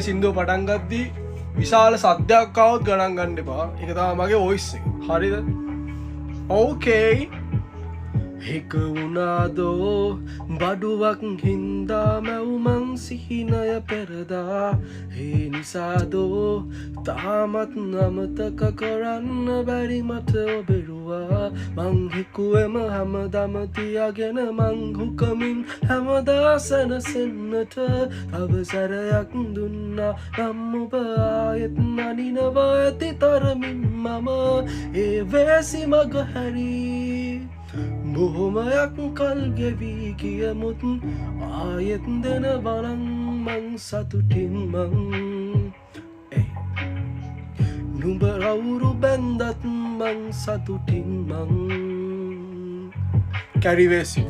සින්දුව පටන් ගද්දී විශාල සද්දයක් ආවොත් ගණන් ගන්න එපා. ඒක තමයි මගේ වොයිස් එක. හරිද? ඕකේ. එක වුණාදෝ බඩුවක් හින්දා මැවුමන් සිහිනය පෙරදා ඒ නිසාදෝ තාමත් අමතක කරන්න බැරි මට ඔබෙරුවා මං හිකුවෙම හැමදම තියාගෙන මං හුකමින් හැමදා සැනසෙන්නට අවසරයක් දුන්නා නම් ඔබ ආයෙත් නනිනවා ඇති තරමින් මම ඒ වේසි මග හැරී බොහොමයක් කල් ගෙවී කියමුත් ආයෙත් දෙන බලන් මං සතුටින් මං නුඹ රවුරු බැන්දත් මං සතුටින් මං කැරිවේසි